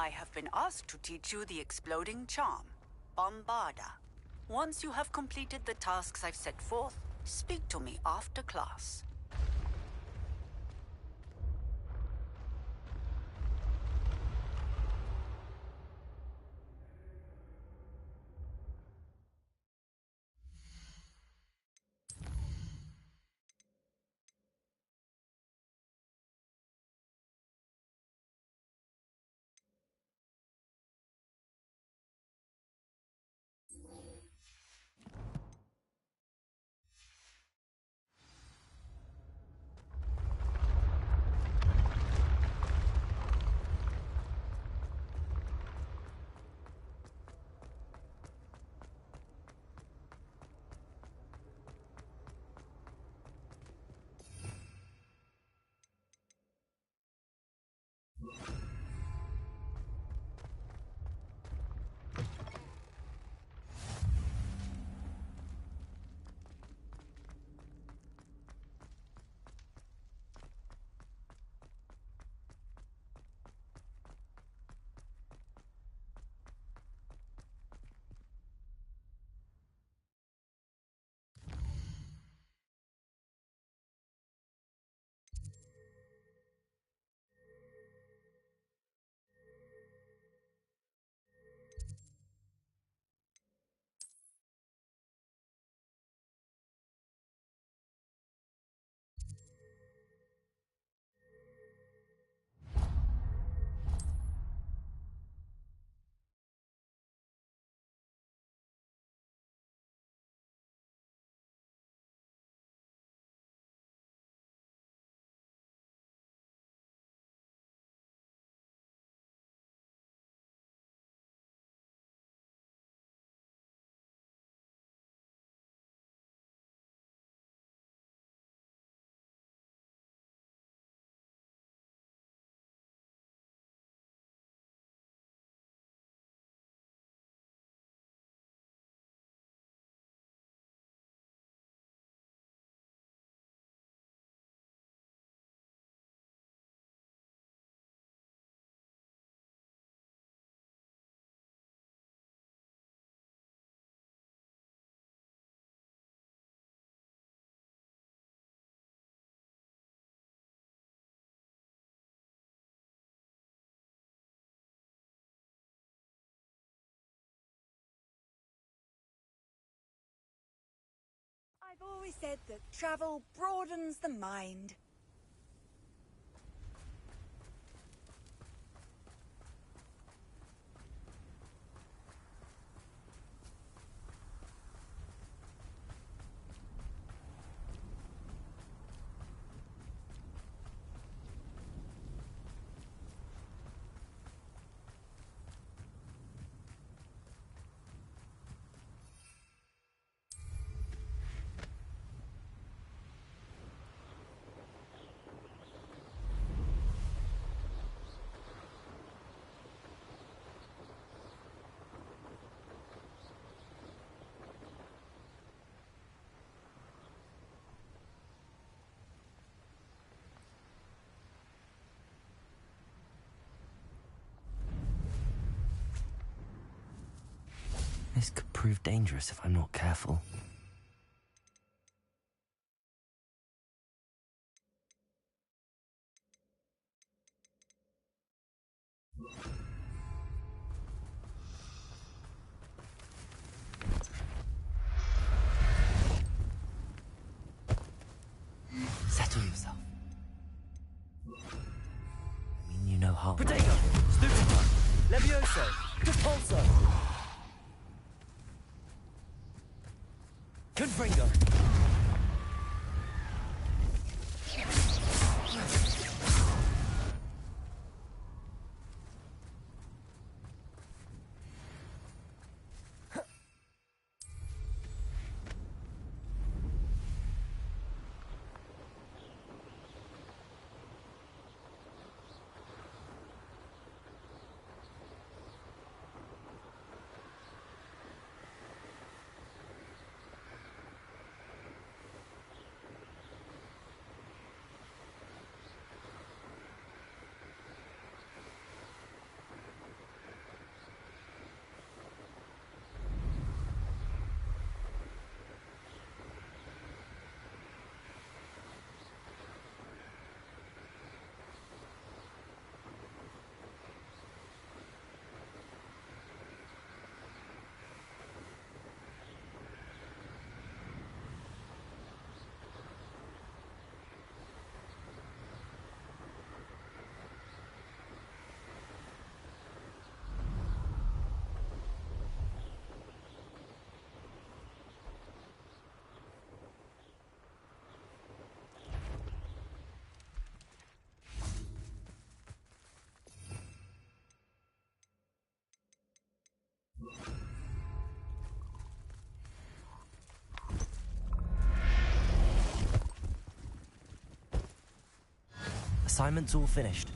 I have been asked to teach you the exploding charm, Bombarda. Once you have completed the tasks I've set forth, speak to me after class. I've always said that travel broadens the mind. This could prove dangerous if I'm not careful. Settle yourself. I mean, you know how. Potato! Stupefy! Levioso! Repulsor! Confringo! Assignment's all finished.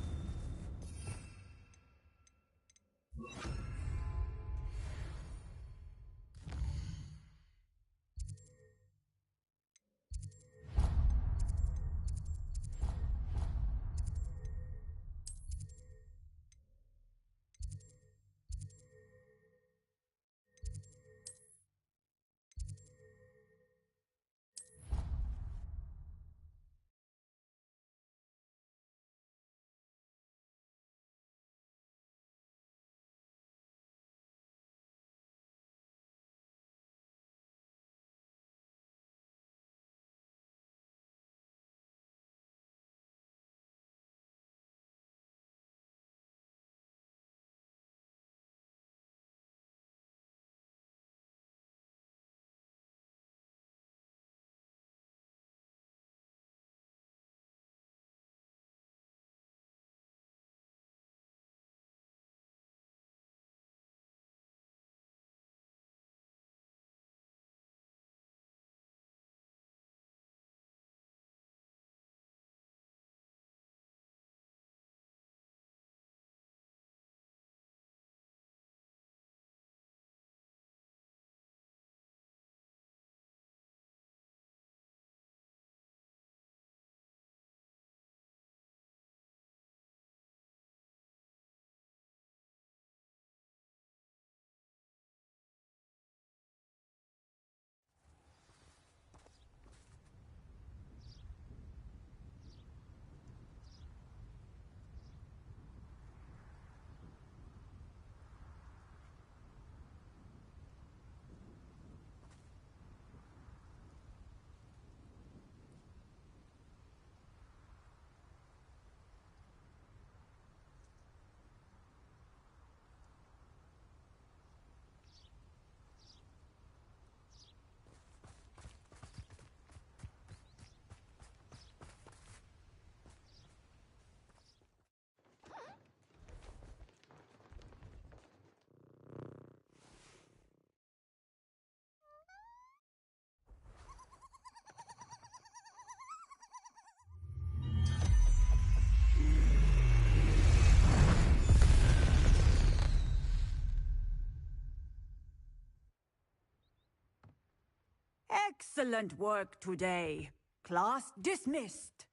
Excellent work today. Class dismissed.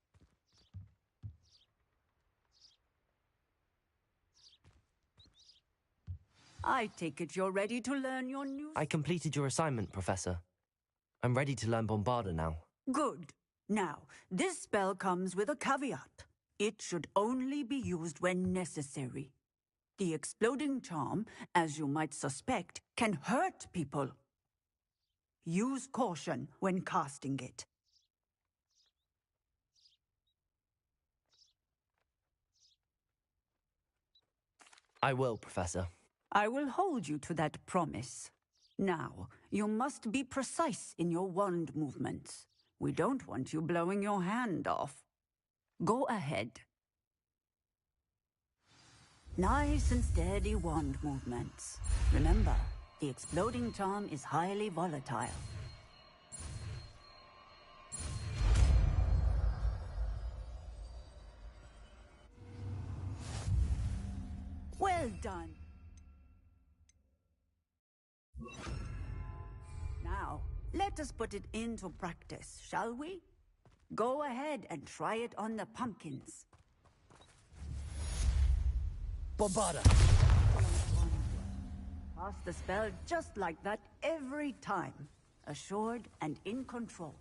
I take it you're ready to learn your new... I completed your assignment, Professor. I'm ready to learn Bombarda now. Good. Now, this spell comes with a caveat. It should only be used when necessary. The exploding charm, as you might suspect, can hurt people. Use caution when casting it. I will, Professor. I will hold you to that promise. Now, you must be precise in your wand movements. We don't want you blowing your hand off. Go ahead. Nice and steady wand movements. Remember, the exploding charm is highly volatile. Well done. Now, let us put it into practice, shall we? Go ahead and try it on the pumpkins. Bombarda! Cast the spell just like that every time. Assured and in control.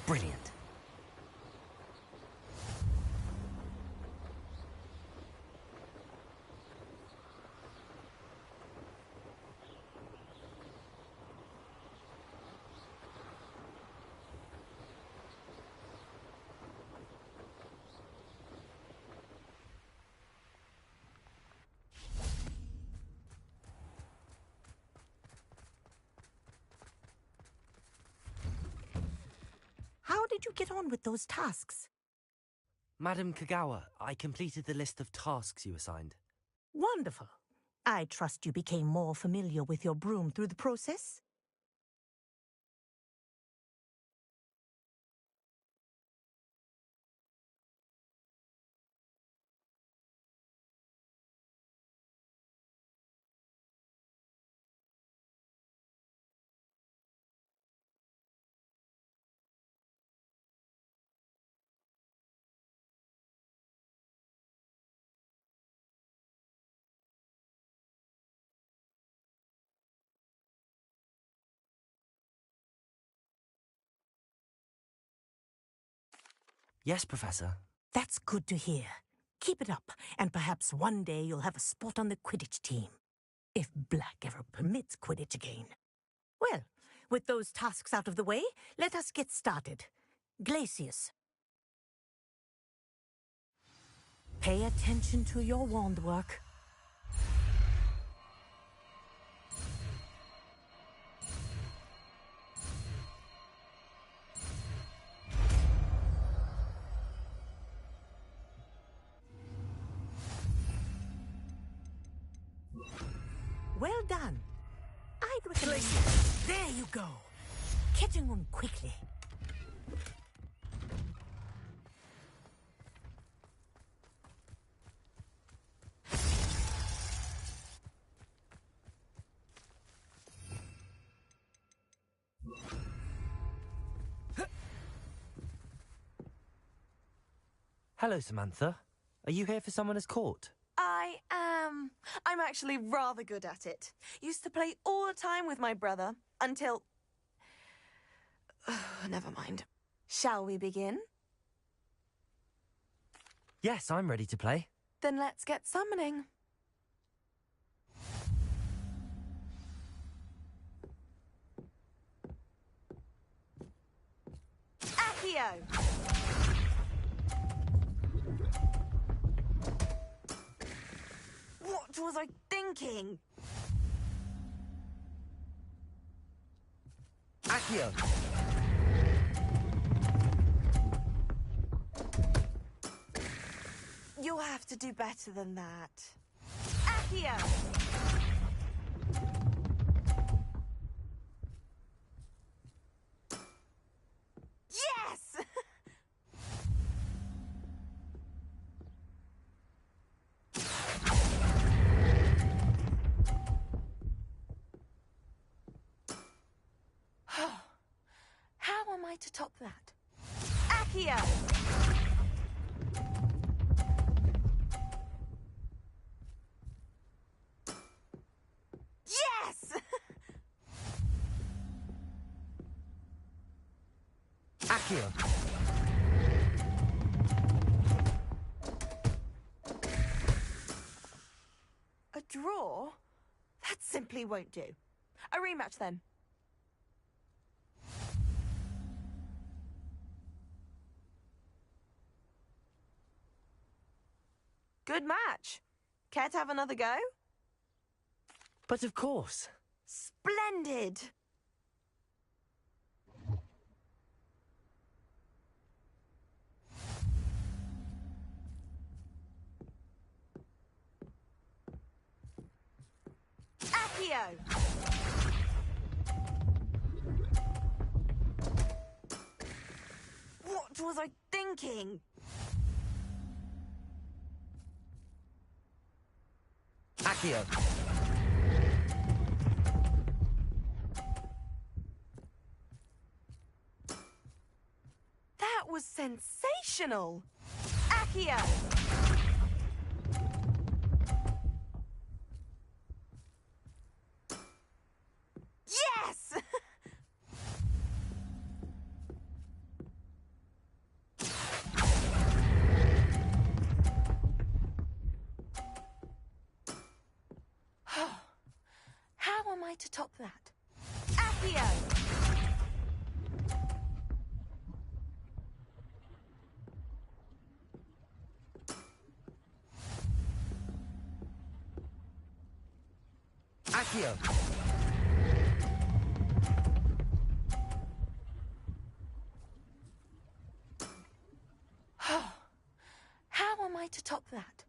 Brilliant. How did you get on with those tasks? Madam Kagawa, I completed the list of tasks you assigned. Wonderful. I trust you became more familiar with your broom through the process? Yes, Professor. That's good to hear. Keep it up, and perhaps one day you'll have a spot on the Quidditch team. If Black ever permits Quidditch again. Well, with those tasks out of the way, let us get started. Glacius. Pay attention to your wand work. Well done. I'd recommend... There you go. Catching on quickly. Hello, Samantha. Are you here for Summoner's Court? I am. I'm actually rather good at it. Used to play all the time with my brother until... Never mind. Shall we begin? Yes, I'm ready to play. Then let's get summoning. Accio! What was I thinking? Accio! You'll have to do better than that. Accio! Yes! How am I to top that? Accio! Yes! Accio! A draw? That simply won't do. A rematch then. Good match. Care to have another go? But of course. Splendid! Accio! What was I thinking? Accio! That was sensational! Accio! Yes! to top that? Accio! Accio! How am I to top that?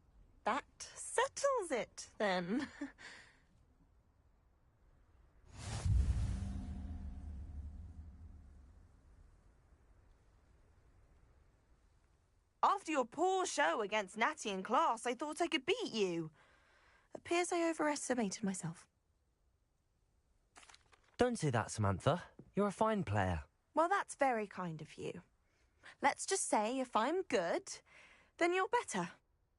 That settles it, then. After your poor show against Natty in class, I thought I could beat you. Appears I overestimated myself. Don't say that, Samantha. You're a fine player. Well, that's very kind of you. Let's just say if I'm good, then you're better.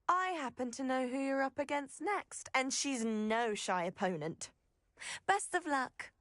I happen to know who you're up against next, and she's no shy opponent. Best of luck.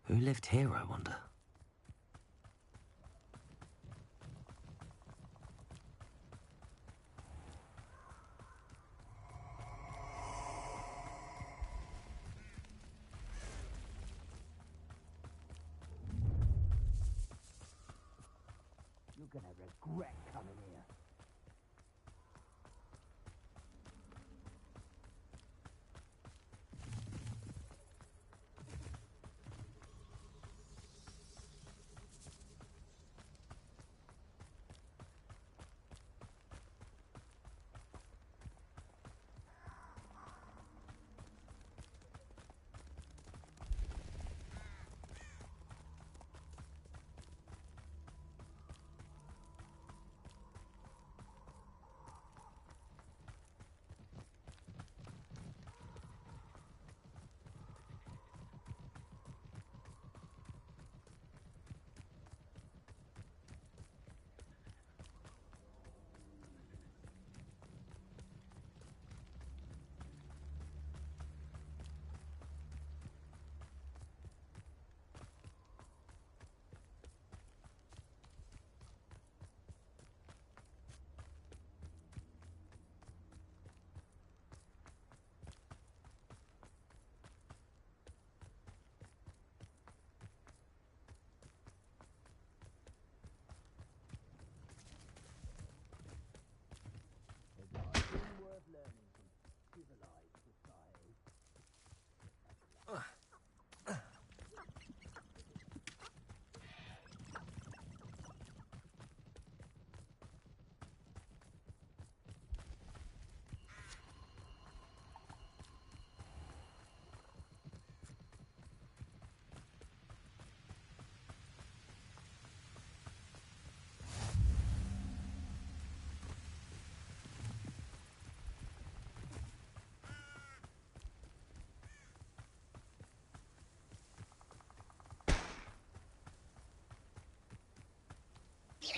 Who lived here, I wonder? You're gonna regret coming here.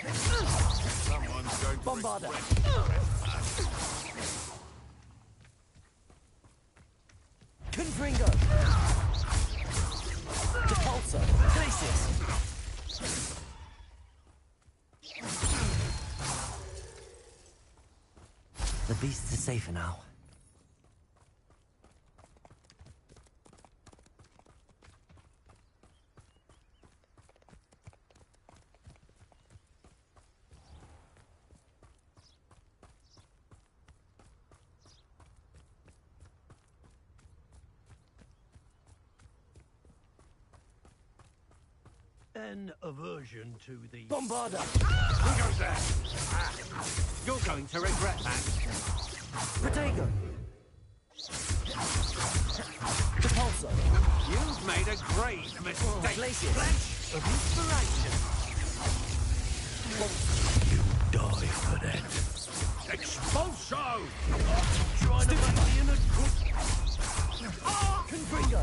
Someone's going to Bombarda. Confringo. Depulsor. Glacius. The beasts are safer now. An aversion to the... Bombarda. Who goes there? You're going to regret that. Protego. Depulsor. You've made a grave mistake. Glacius. Flash of inspiration. You die for that. Expulso! Trying to make me in a good... Confringo.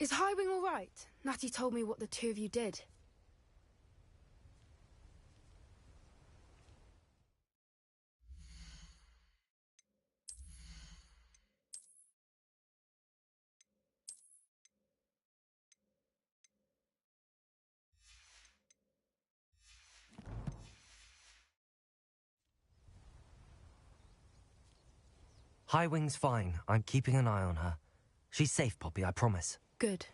Is Highwing all right? Natty told me what the two of you did. Highwing's fine. I'm keeping an eye on her. She's safe, Poppy, I promise. Good.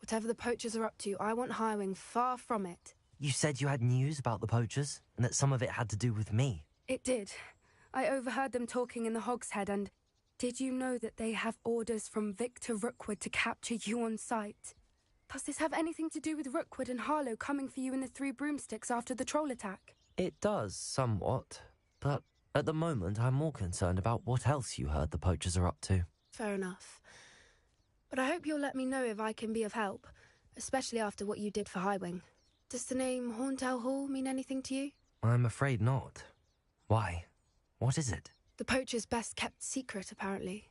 Whatever the poachers are up to, I want Highwing far from it. You said you had news about the poachers, and that some of it had to do with me. It did. I overheard them talking in the Hogshead, and did you know that they have orders from Victor Rookwood to capture you on sight? Does this have anything to do with Rookwood and Harlow coming for you in the Three Broomsticks after the troll attack? It does, somewhat. But at the moment, I'm more concerned about what else you heard the poachers are up to. Fair enough. But I hope you'll let me know if I can be of help, especially after what you did for Highwing. Does the name Horntail Hall mean anything to you? I'm afraid not. Why? What is it? The poacher's best kept secret, apparently.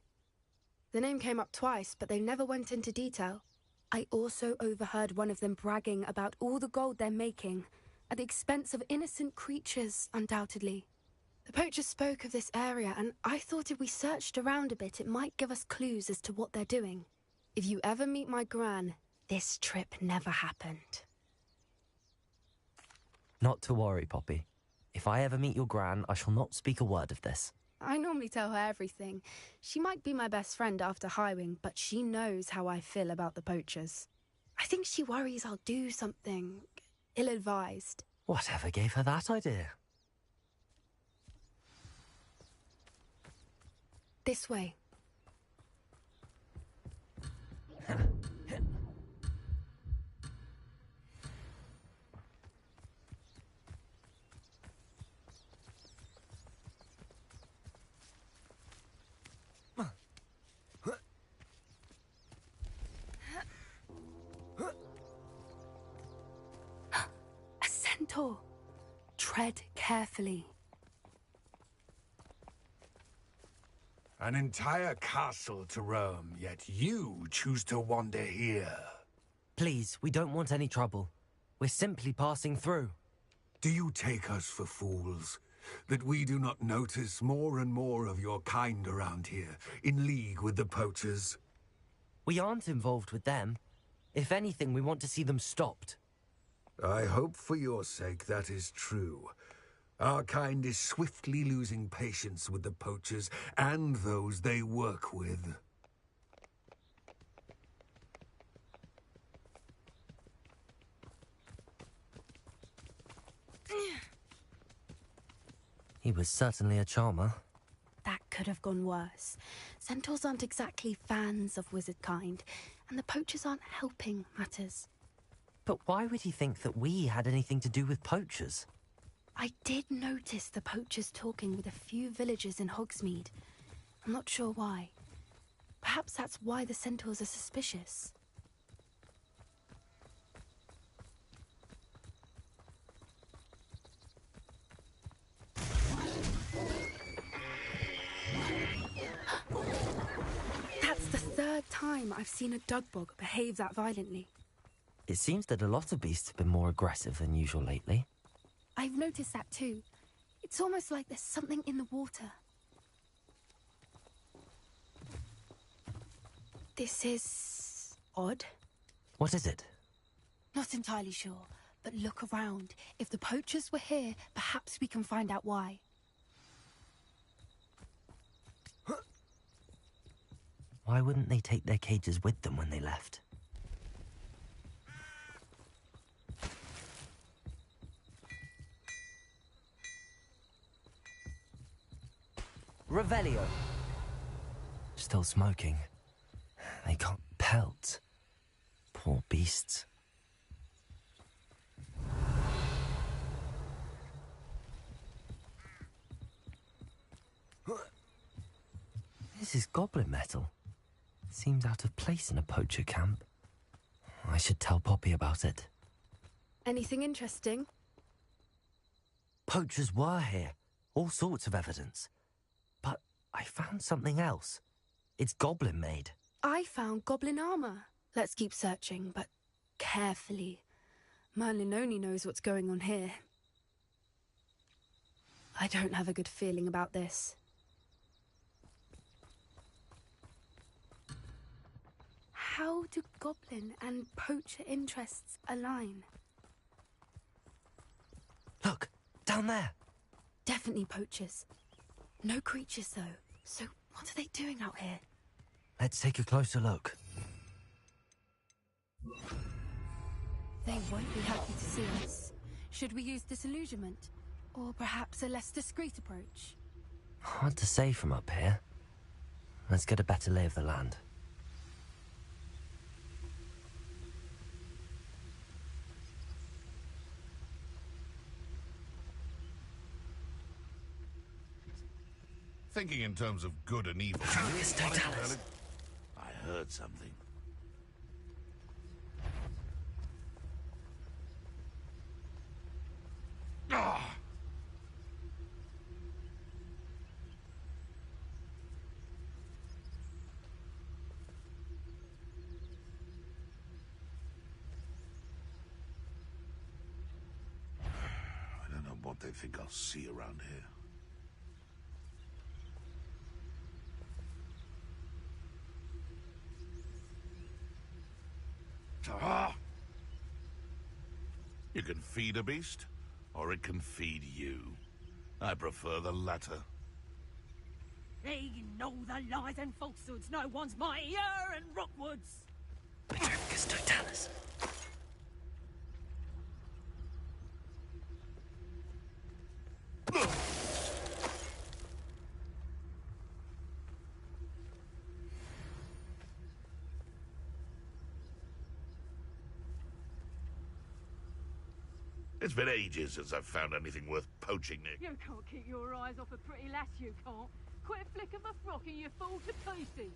The name came up twice, but they never went into detail. I also overheard one of them bragging about all the gold they're making, at the expense of innocent creatures, undoubtedly. The poachers spoke of this area, and I thought if we searched around a bit, it might give us clues as to what they're doing. If you ever meet my gran, this trip never happened. Not to worry, Poppy. If I ever meet your gran, I shall not speak a word of this. I normally tell her everything. She might be my best friend after Highwing, but she knows how I feel about the poachers. I think she worries I'll do something ill-advised. Whatever gave her that idea? This way. A centaur. Tread carefully. An entire castle to roam, yet you choose to wander here. Please, we don't want any trouble. We're simply passing through. Do you take us for fools? That we do not notice more and more of your kind around here, in league with the poachers? We aren't involved with them. If anything, we want to see them stopped. I hope for your sake that is true. Our kind is swiftly losing patience with the poachers and those they work with. He was certainly a charmer. That could have gone worse. Centaurs aren't exactly fans of wizard kind, and the poachers aren't helping matters. But why would he think that we had anything to do with poachers? I did notice the poachers talking with a few villagers in Hogsmeade. I'm not sure why. Perhaps that's why the centaurs are suspicious. That's the third time I've seen a dugbog behave that violently. It seems that a lot of beasts have been more aggressive than usual lately. I've noticed that too. It's almost like there's something in the water. This is odd. What is it? Not entirely sure, but look around. If the poachers were here, perhaps we can find out why. Why wouldn't they take their cages with them when they left? Revelio! Still smoking. They got pelts. Poor beasts. This is goblin metal. Seems out of place in a poacher camp. I should tell Poppy about it. Anything interesting? Poachers were here. All sorts of evidence. But I found something else. It's goblin made. I found goblin armor. Let's keep searching, but carefully. Merlin only knows what's going on here. I don't have a good feeling about this. How do goblin and poacher interests align? Look, down there. Definitely poachers. No creatures, though. So what are they doing out here? Let's take a closer look. They won't be happy to see us. Should we use disillusionment? Or perhaps a less discreet approach? Hard to say from up here. Let's get a better lay of the land. Thinking in terms of good and evil. Focus, Totalis. I heard something. Ah! I don't know what they think I'll see around here. Ah! You can feed a beast, or it can feed you. I prefer the latter. They know the lies and falsehoods. No one's mightier in Rockwoods. Focus, Totalis. It's been ages since I've found anything worth poaching, Nick. You can't keep your eyes off a pretty lass, you can't. Quit a flick of a frock and you fall to pieces.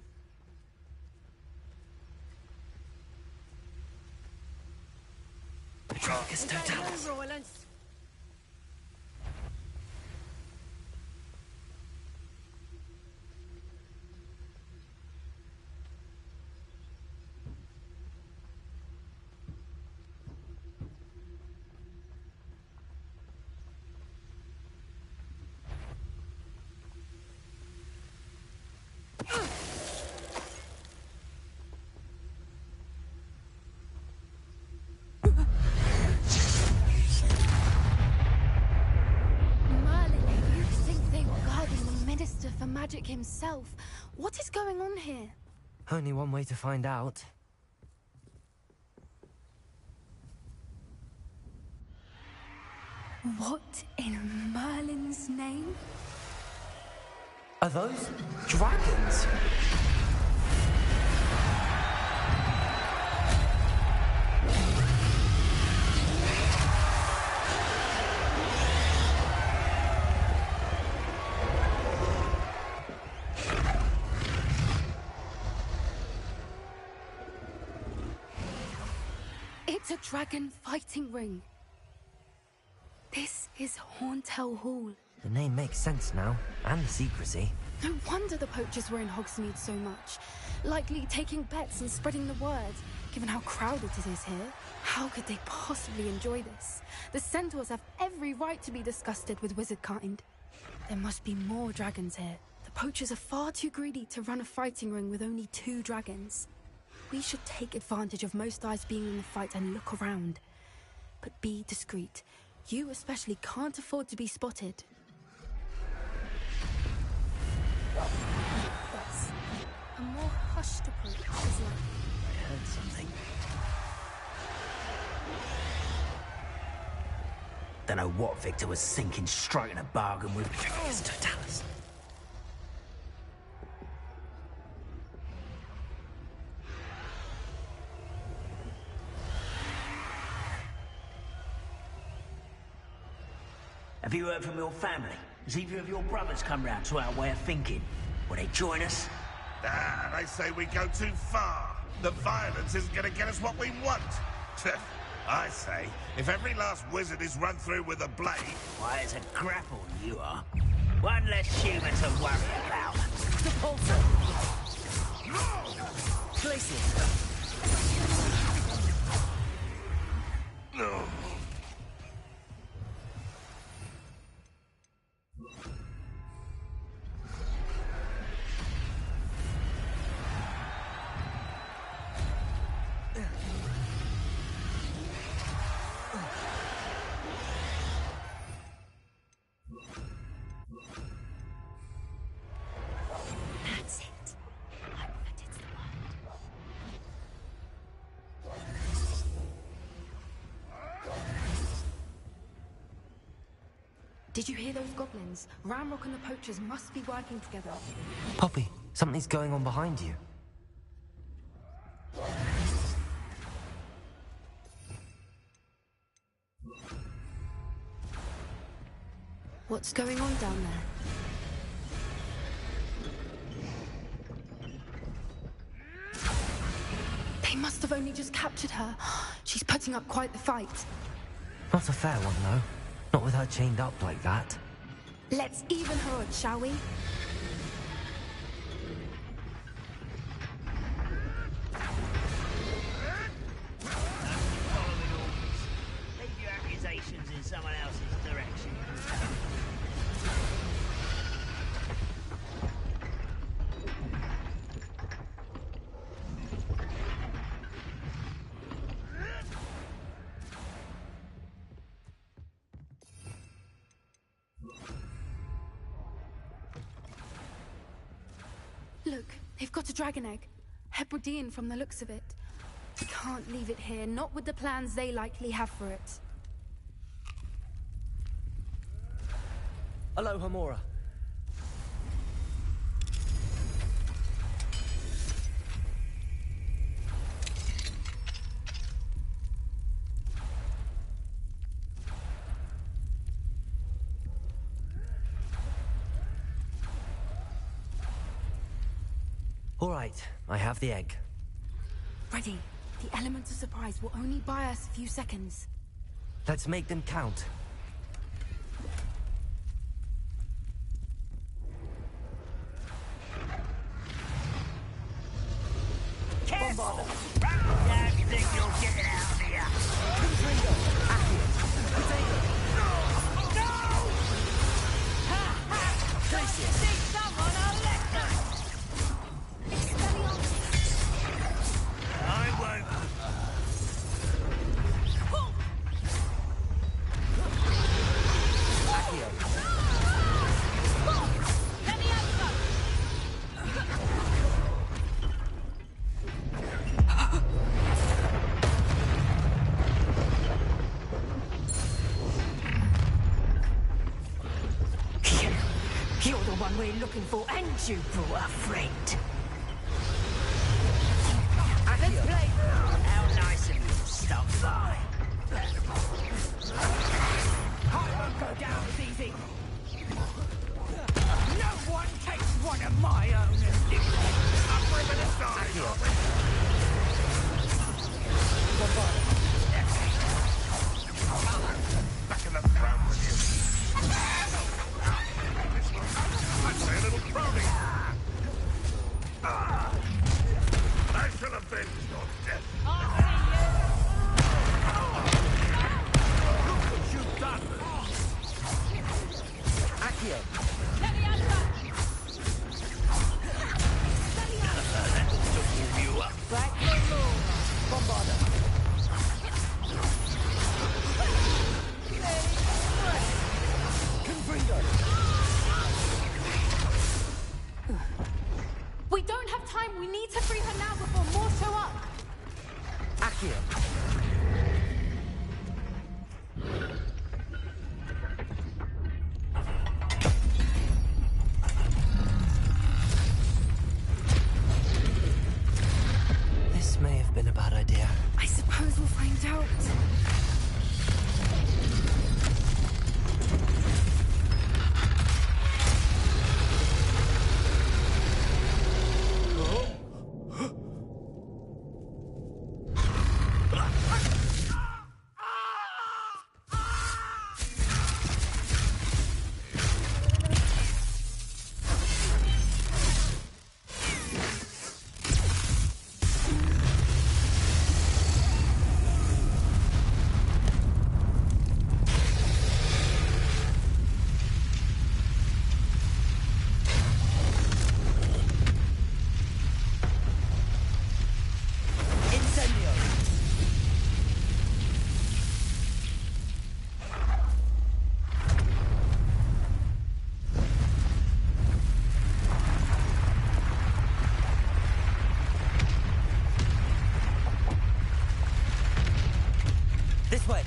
Focus, Totalis. No violence. Magic himself. What is going on here? Only one way to find out. What in Merlin's name? Are those dragons? It's a dragon fighting ring. This is Horntail Hall. The name makes sense now, and the secrecy. No wonder the poachers were in Hogsmeade so much. Likely taking bets and spreading the word, given how crowded it is here. How could they possibly enjoy this? The centaurs have every right to be disgusted with wizard kind. There must be more dragons here. The poachers are far too greedy to run a fighting ring with only 2 dragons. We should take advantage of most eyes being in the fight and look around. But be discreet. You especially can't afford to be spotted. Yes. A more hushed approach is likely. I heard something. Don't know what Victor was thinking, striking a bargain with Mr. Totalis. Have you heard from your family? Has either of your brothers come round to our way of thinking? Will they join us? They say we go too far. The violence isn't going to get us what we want. I say, if every last wizard is run through with a blade... Why, it's a grapple you are. One less human to worry about. Sepulchre! Places! No. That's it. I bet it's the word. Did you hear those goblins? Ramrock and the poachers must be working together. Poppy, something's going on behind you. What's going on down there? They must have only just captured her. She's putting up quite the fight. Not a fair one, though. Not with her chained up like that. Let's even her odds, shall we? Leave your accusations in someone else's direction. Look, they've got a dragon egg. Hebridean from the looks of it. Can't leave it here, not with the plans they likely have for it. Aloha, Mora. All right, I have the egg. Ready. The element of surprise will only buy us a few seconds. Let's make them count. Careful! Yeah, you think you'll get it out of here? See someone, I'll let them! I won't. Let me have some! You're the one we're looking for, and you brought a friend. Let's play. How nice of you to stop by. I won't go down as easy. No one takes one of my own and lives. I'm ripping aside. Back in the throne with you. I'd say a little crowding. I should have been your death. Look what you've done. Accio! Black Moon, Bombarda. We don't have time. We need to free her now before more show up. Accio! This may have been a bad idea. I suppose we'll find out. This way!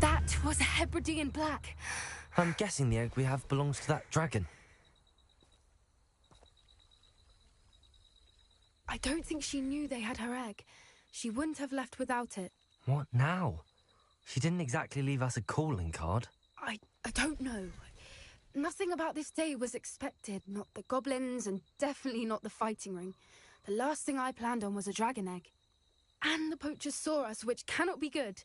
That was a Hebridean black. I'm guessing the egg we have belongs to that dragon. I don't think she knew they had her egg. She wouldn't have left without it. What now? She didn't exactly leave us a calling card. I don't know. Nothing about this day was expected. Not the goblins, and definitely not the fighting ring. The last thing I planned on was a dragon egg. And the poachers saw us, which cannot be good.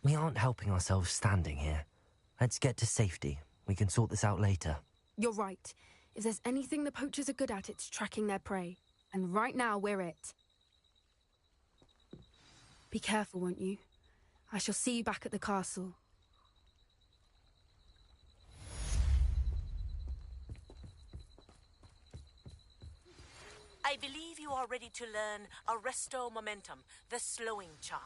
We aren't helping ourselves standing here. Let's get to safety. We can sort this out later. You're right. If there's anything the poachers are good at, it's tracking their prey. And right now, we're it. Be careful, won't you? I shall see you back at the castle. I believe you are ready to learn Arresto Momentum, the slowing charm.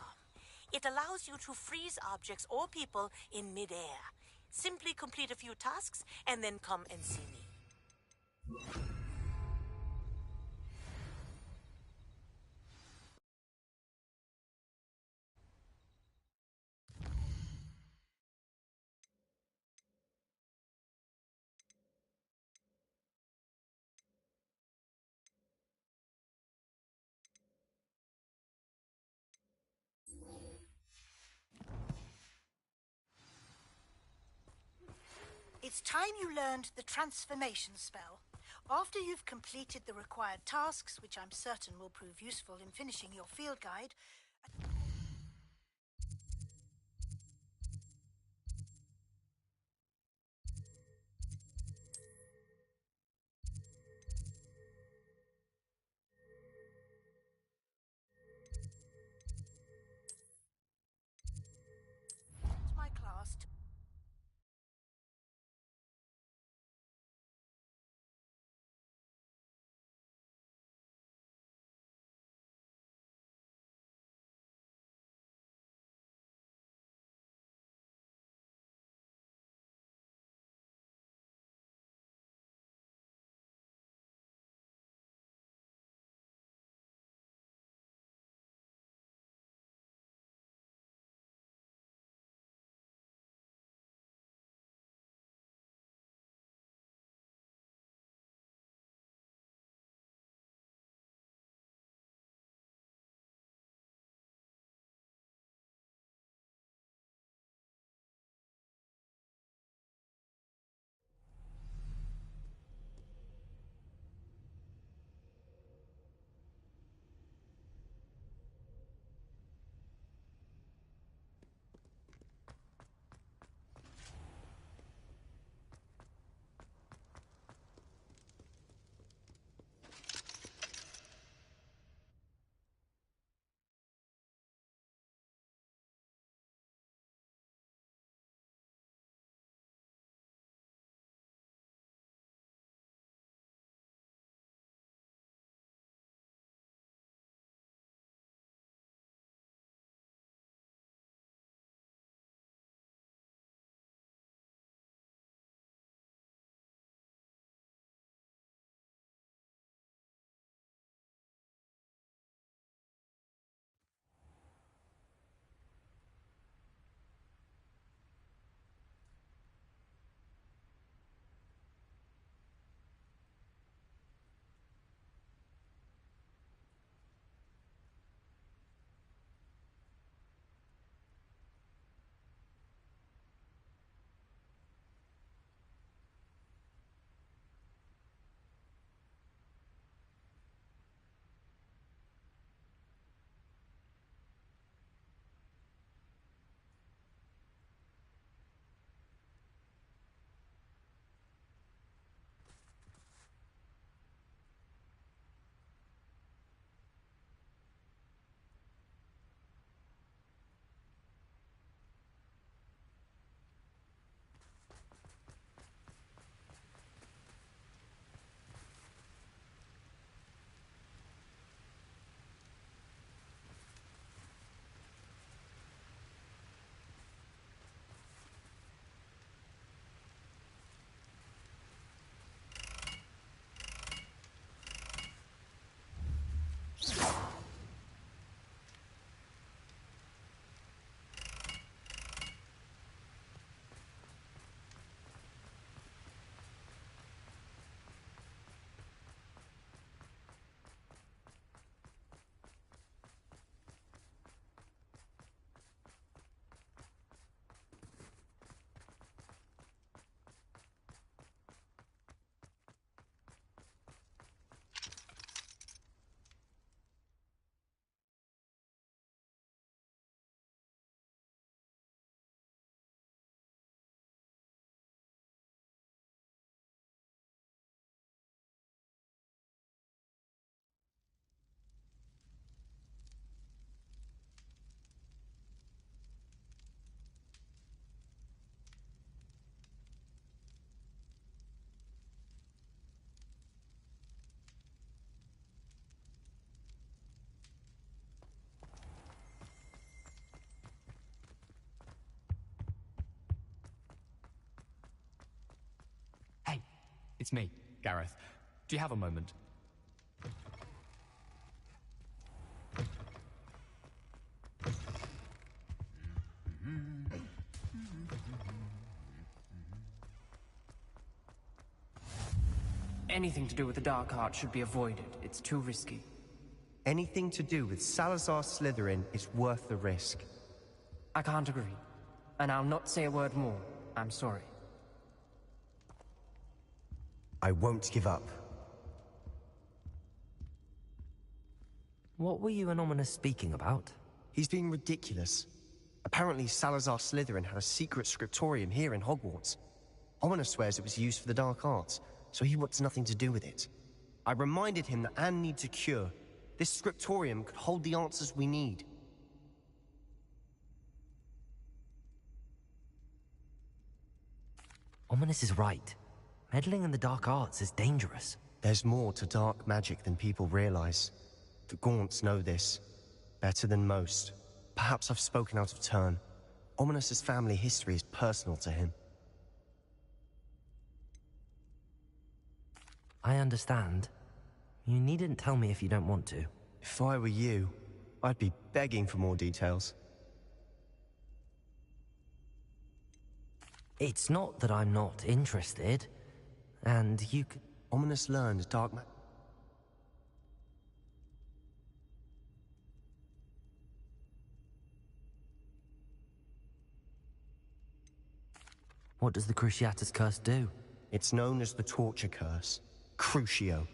It allows you to freeze objects or people in mid-air. Simply complete a few tasks and then come and see me. It's time you learned the transformation spell. After you've completed the required tasks, which I'm certain will prove useful in finishing your field guide, It's me, Gareth. Do you have a moment? Anything to do with the dark art should be avoided. It's too risky. Anything to do with Salazar Slytherin is worth the risk. I can't agree. And I'll not say a word more. I'm sorry. I won't give up. What were you and Ominous speaking about? He's being ridiculous. Apparently Salazar Slytherin had a secret scriptorium here in Hogwarts. Ominous swears it was used for the dark arts, so he wants nothing to do with it. I reminded him that Anne needs a cure. This scriptorium could hold the answers we need. Ominous is right. Meddling in the dark arts is dangerous. There's more to dark magic than people realize. The Gaunts know this. Better than most. Perhaps I've spoken out of turn. Ominous's family history is personal to him. I understand. You needn't tell me if you don't want to. If I were you, I'd be begging for more details. It's not that I'm not interested. And you could... Ominous learned dark What does the Cruciatus Curse do? It's known as the Torture Curse. Crucio.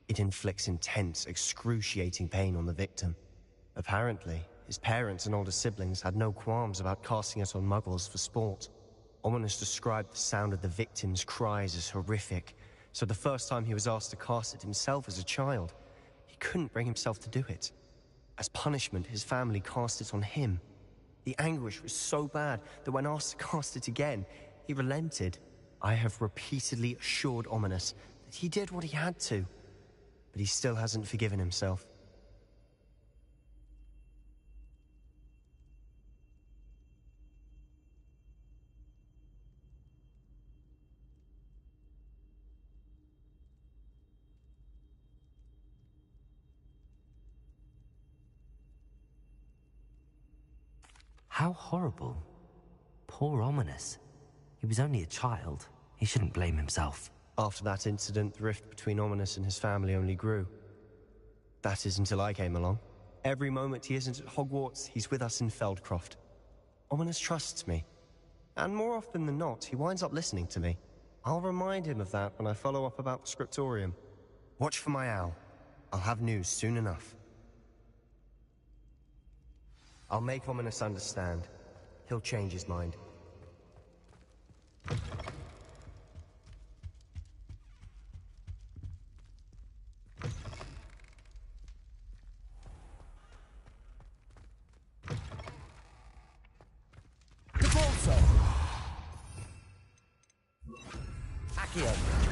It inflicts intense, excruciating pain on the victim. Apparently, his parents and older siblings had no qualms about casting it on muggles for sport. Ominous described the sound of the victim's cries as horrific, so the first time he was asked to cast it himself as a child, he couldn't bring himself to do it. As punishment, his family cast it on him. The anguish was so bad that when asked to cast it again, he relented. I have repeatedly assured Ominous that he did what he had to, but he still hasn't forgiven himself. How horrible. Poor Ominous. He was only a child. He shouldn't blame himself. After that incident, the rift between Ominous and his family only grew. That is until I came along. Every moment he isn't at Hogwarts, he's with us in Feldcroft. Ominous trusts me. And more often than not, he winds up listening to me. I'll remind him of that when I follow up about the scriptorium. Watch for my owl. I'll have news soon enough. I'll make Ominous understand. He'll change his mind. Accio.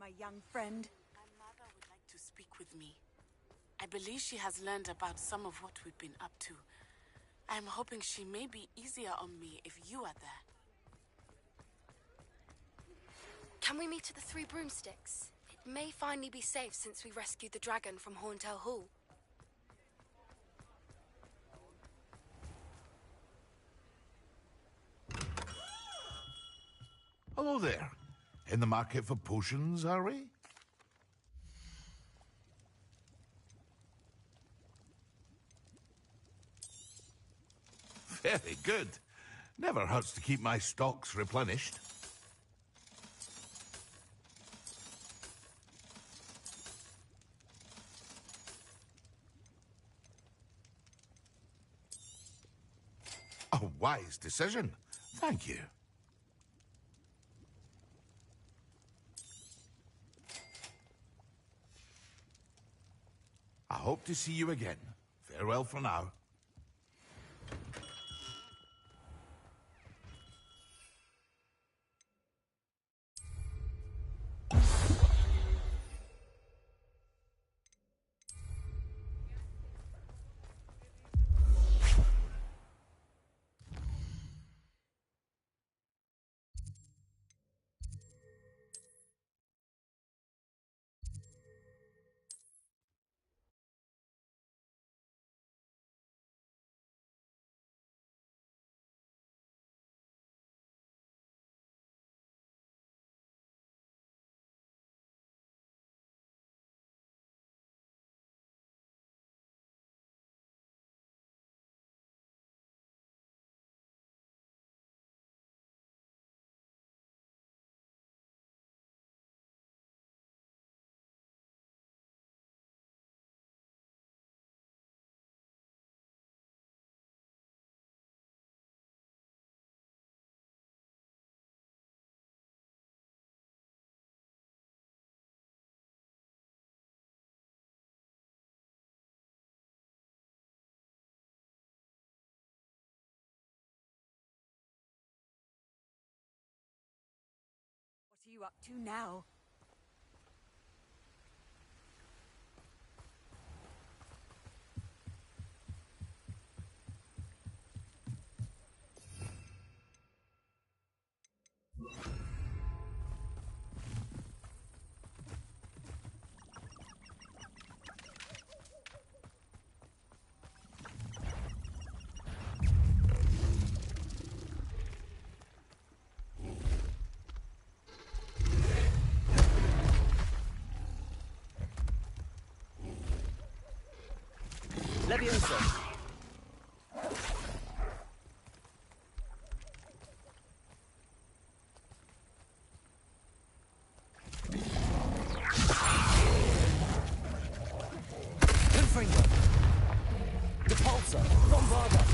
my young friend. My mother would like to speak with me. I believe she has learned about some of what we've been up to. I'm hoping she may be easier on me if you are there. Can we meet at the Three Broomsticks? It may finally be safe since we rescued the dragon from Horntail Hall. Hello there. In the market for potions, are we? Very good. Never hurts to keep my stocks replenished. A wise decision. Thank you. I hope to see you again. Farewell for now. What are you up to now? Leviosa! Confringo! Repulsor! Bombarda!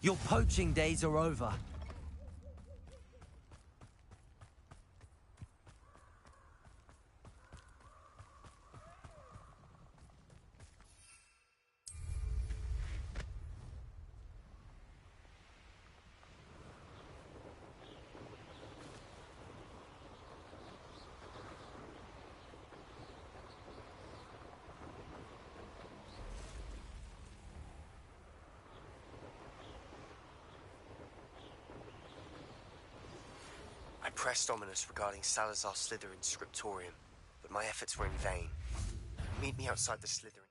Your poaching days are over. I pressed Ominous regarding Salazar Slytherin's scriptorium, but my efforts were in vain. Meet me outside the Slytherin.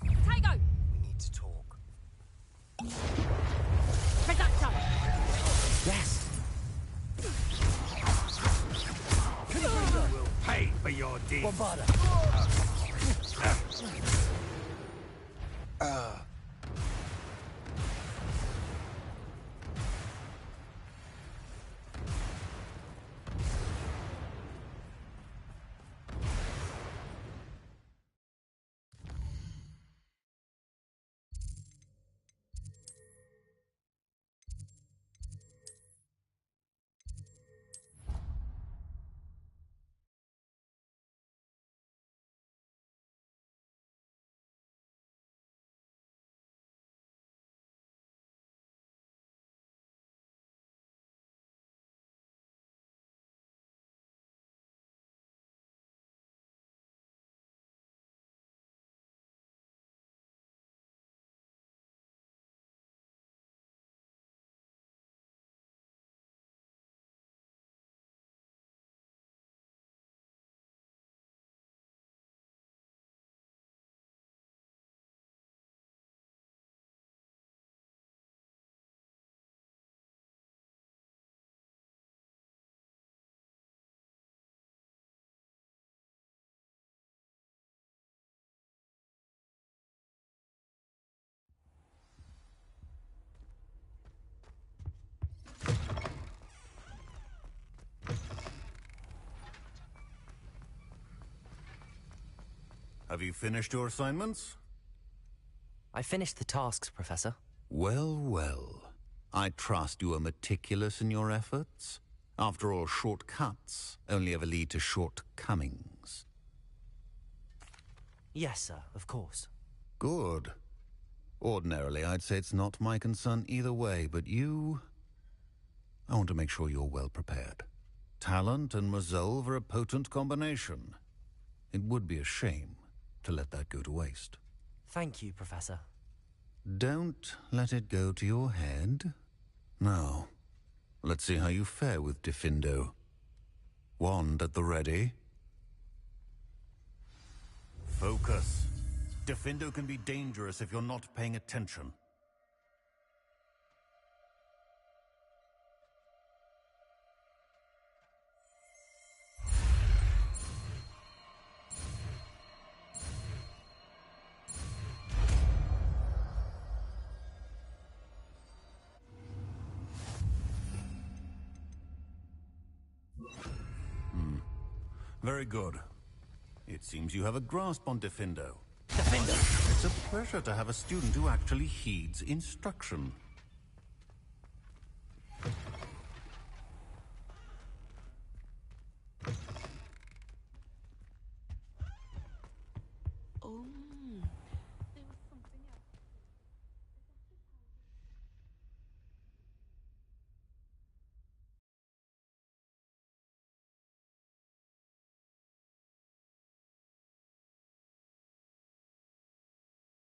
Tago! We need to talk. Reducto! Yes! Will pay for your deeds. Bombarda! Have you finished your assignments? I finished the tasks, Professor. Well, well. I trust you are meticulous in your efforts. After all, shortcuts only ever lead to shortcomings. Yes, sir, of course. Good. Ordinarily, I'd say it's not my concern either way, but you... I want to make sure you're well prepared. Talent and resolve are a potent combination. It would be a shame to let that go to waste. Thank you, Professor. Don't let it go to your head. Now, let's see how you fare with Diffindo. Wand at the ready. Focus. Diffindo can be dangerous if you're not paying attention. Very good. It seems you have a grasp on Diffindo. Diffindo! It's a pleasure to have a student who actually heeds instruction.